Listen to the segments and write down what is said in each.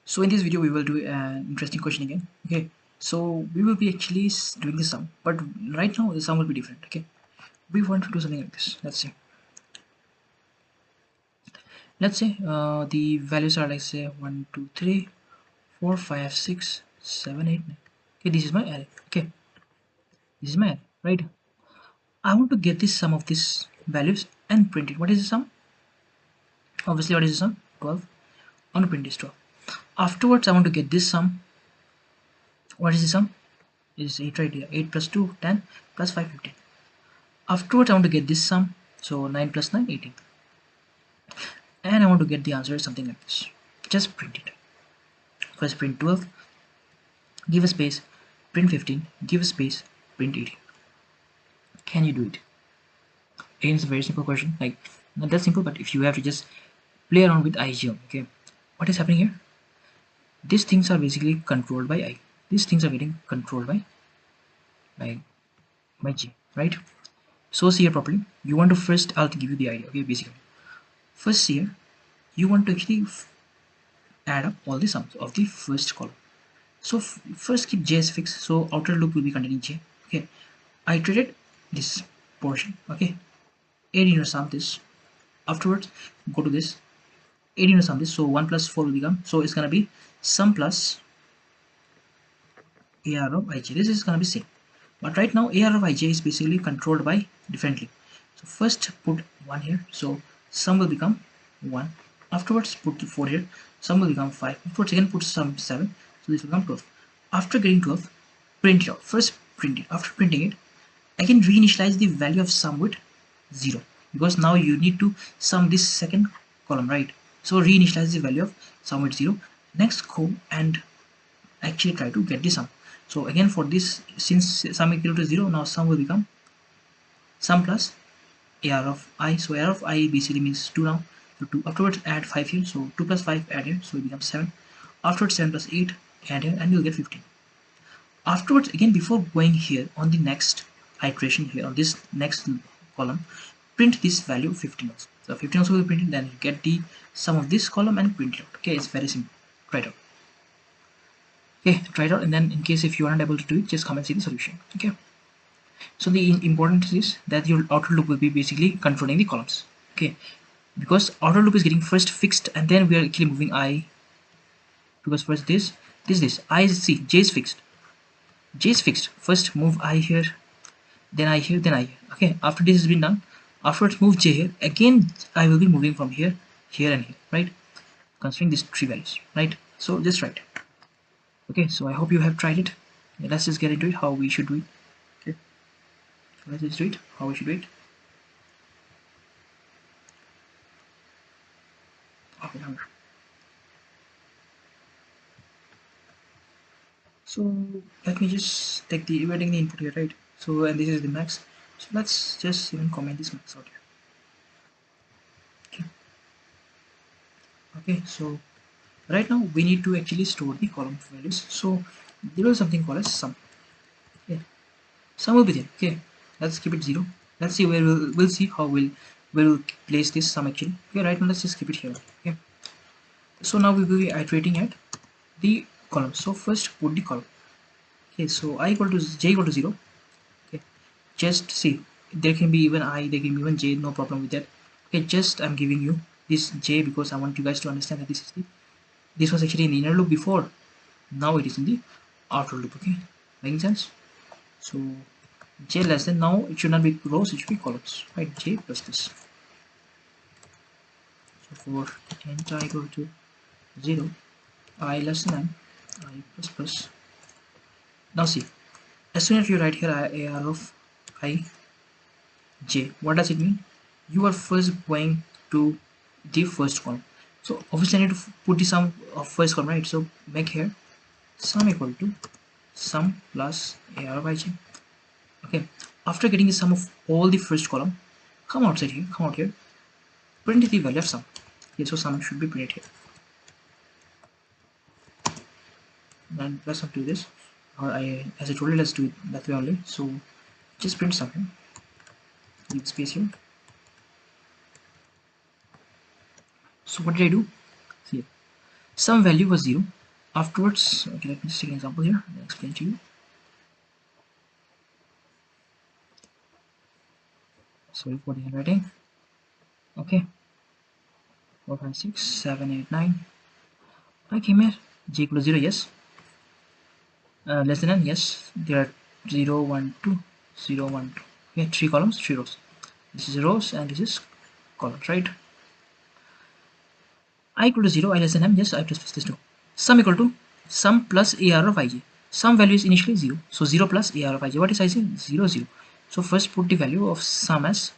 So in this video we will do an interesting question again. Okay, so we will be actually doing the sum, but right now the sum will be different. Okay, we want to do something like this. Let's say the values are like say 1 2 3 4 5 6 7 8 9. Okay, this is my array. Okay, this is my array, right? I want to get the sum of these values and print it. What is the sum? Obviously, what is the sum? 12. I want to print this 12. Afterwards I want to get this sum. What is the sum? Is 8 right here. 8 plus 2 10 plus 5 15. Afterwards I want to get this sum, so 9 plus 9 18, and I want to get the answer something like this. Just print it. First print 12, give a space, print 15, give a space, print 18. Can you do it? Again, it's a very simple question, like not that simple, but if you have to just play around with IGM. Okay, what is happening here? These things are basically controlled by I. These things are getting controlled by by J, right? So see here properly. You want to first, I'll give you the idea. Okay, basically first here you want to actually add up all the sums of the first column. So first keep j as fixed, so outer loop will be containing j. Okay, I iterated this portion. Okay, add inner sum this. Afterwards go to this, add inner sum this, so 1 plus 4 will become, so it's gonna be sum plus ar of ij. This is gonna be same, but right now ar of ij is basically controlled by differently. So first put 1 here, so sum will become 1. Afterwards put 4 here, sum will become 5. Afterwards again put sum 7, so this will become 12. After getting 12, print it out. First print it. After printing it, I can reinitialize the value of sum with 0, because now you need to sum this second column, right? So reinitialize the value of sum with 0. Next go and actually try to get the sum. So again for this, since sum equal to 0, now sum will become sum plus ar of I. So ar of I basically means 2 now. So 2. Afterwards add 5 here, so 2 plus 5 add here, so it becomes 7. Afterwards 7 plus 8 add here, and you'll get 15. Afterwards again, before going here on the next iteration here on this next column, print this value 15 also. So 15 also will be printed, then you get the sum of this column and print it out. Okay, it's very simple. Try it out. Okay, try it out, and then in case if you aren't able to do it, just come and see the solution. Okay, so the important is that your outer loop will be basically controlling the columns. Okay, because outer loop is getting first fixed, and then we are actually moving I, because first this I is, see, j is fixed. J is fixed. First move I here, then I here, then I here. Okay, after this has been done, afterwards move j here. Again, I will be moving from here, here, and here, right? Considering these three values, right? So just write. Okay, so I hope you have tried it. Let's just get into it, how we should do it. Okay, let's just do it, how we should do it. Okay, now. So let me just take the, we're taking the input here, right? So, and this is the max. So let's just even comment this max out here. Okay, so right now we need to actually store the column values. So there is something called as sum. Okay, sum will be there. Okay, let's keep it 0. Let's see where we'll see how we'll place this sum actually. Okay, right now let's just keep it here. Okay, so now we will be iterating at the column. So first put the column. Okay, so I equal to j equal to 0. Okay, just see, there can be even I, there can be even j, no problem with that. Okay, just I'm giving you this j because I want you guys to understand that this was actually in the inner loop before, now it is in the outer loop. Okay, making sense? So j less than, now it should not be rows, it should be columns, right? J plus this. So for int I equal to 0, I less than I plus plus. Now see, as soon as you write here ar of I j, what does it mean? You are first going to the first column. So obviously I need to put the sum of first column, right? So make here sum equal to sum plus ar of ij. Okay, after getting the sum of all the first column, come outside here, come out here, print the value of sum. Okay, so sum should be printed here. And let's not do this, or as I told you, let's do it that way only. So just print sum here, leave space here. So what did I do? See, sum value was 0, Afterwards, okay, let me just take an example here and explain to you. Sorry for the handwriting. Okay, 4 5 6 7 8 9. I came here. J equals 0, yes. Less than n, yes. There are 0 1 2 0 1 2. Okay, 3 columns, 3 rows. This is rows and this is columns, right? I equal to 0, I less than m, yes, I plus this 2. Sum equal to sum plus AR of ij. Sum value is initially 0, so 0 plus AR of ij. What is ij? 0 0. So first put the value of sum as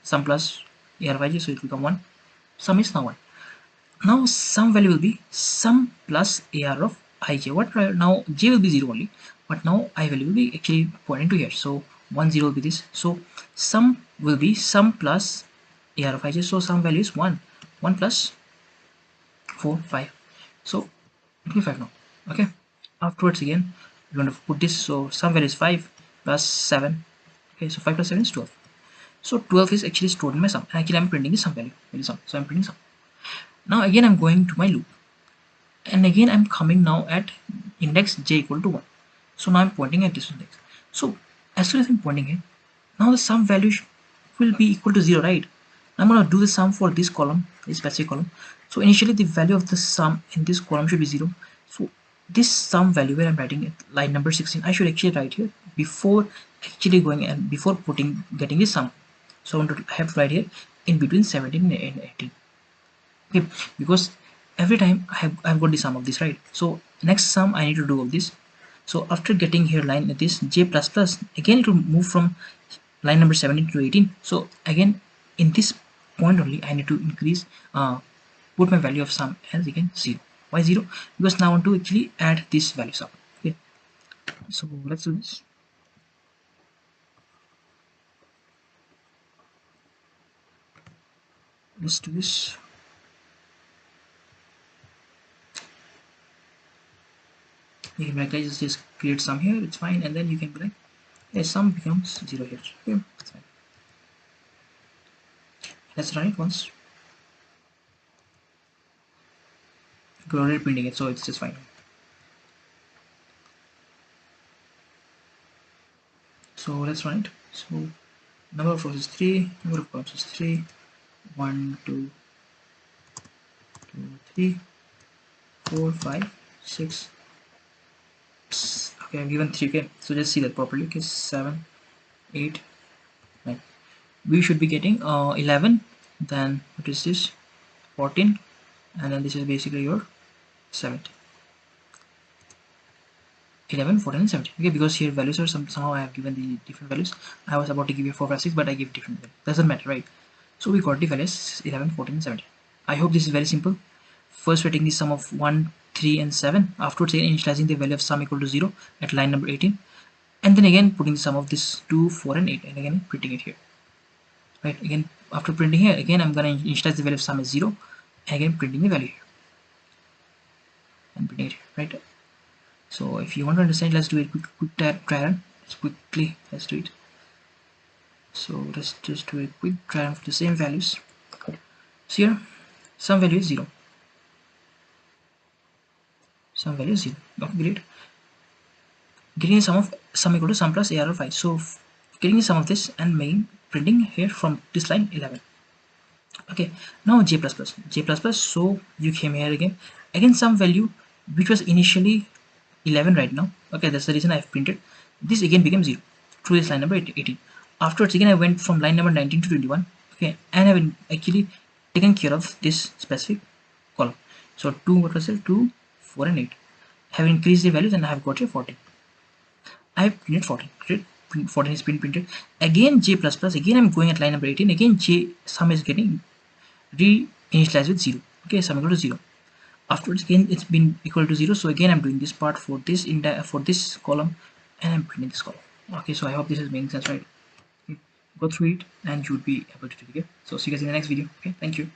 sum plus AR of ij, so it will become 1. Sum is now 1. Now sum value will be sum plus AR of ij. What now j will be 0 only, but now I value will be actually pointing to here. So 1 0 will be this. So sum will be sum plus AR of ij. So sum value is 1. 1 plus 4 5. So it will be 5 now. Okay. Afterwards again we're going to put this. So sum value is 5 plus 7. Okay. So 5 plus 7 is 12. So 12 is actually stored in my sum. And actually I'm printing the sum value. Sum. So I'm printing sum. Now again I'm going to my loop. And again I'm coming now at index j equal to 1. So now I'm pointing at this index. So as soon as I'm pointing here, now the sum value will be equal to 0, right? I'm going to do the sum for this column, this specific column. So initially the value of the sum in this column should be 0. So this sum value where I'm writing at line number 16, I should actually write here before actually going and before getting this sum. So I want to have to write here in between 17 and 18. Okay, because every time I've got the sum of this, right? So next sum I need to do of this. So after getting here line at this j plus plus, again it will move from line number 17 to 18. So again in this point only I need to increase put my value of sum as again 0. Why 0? Because now I want to actually add this value sum. Okay, so let's do this. Let's do this. You can like just create sum here, it's fine, and then you can be like, yeah, sum becomes 0 here. Okay, that's fine. Let's run it once. We're already printing it, so it's just fine. So let's run it. So number of rows is 3, number of columns is 3, 1 2 2 3 4 5 6. Okay, I've given 3. Okay, so just see that properly. Okay, 7 8 9. We should be getting 11, then what is this, 14, and then this is basically your 17. 11 14 and 17. Okay, because here values are somehow I have given the different values. I was about to give you 4 5 6, but I give different values. Doesn't matter, right? So we got the values 11 14 and 17. I hope this is very simple. First we're taking the sum of 1 3 and 7. Afterwards again initializing the value of sum equal to 0 at line number 18, and then again putting the sum of this 2 4 and 8, and again printing it here, right? Again after printing here, again I'm gonna initialize the value of sum as 0, and again printing the value here and printing it here, right? So if you want to understand, let's do it quick try run. Let's do it. So let's just do a quick try run for the same values. So here sum value is 0, sum value is 0. Okay, great. Getting the sum of sum equal to sum plus AR of 5. So getting the sum of this and making printing here from this line 11. Okay, now j plus plus, j plus plus. So you came here again some value which was initially 11 right now. Okay, that's the reason I've printed this, again became 0 through this line number 18. Afterwards again I went from line number 19 to 21. Okay, and I've actually taken care of this specific column. So 2, what was it, 2 4 and 8 have increased the values, and I have got a 14. I have printed 14. 14 is been printed. Again j plus plus, again I'm going at line number 18. Again j sum is getting re-initialized with 0. Okay, sum equal to 0. Afterwards again it's been equal to 0. So again I'm doing this part for this for this column, and I'm printing this column. Okay, so I hope this is making sense, right? Okay, go through it and you would be able to do it. Okay, so see you guys in the next video. Okay, thank you.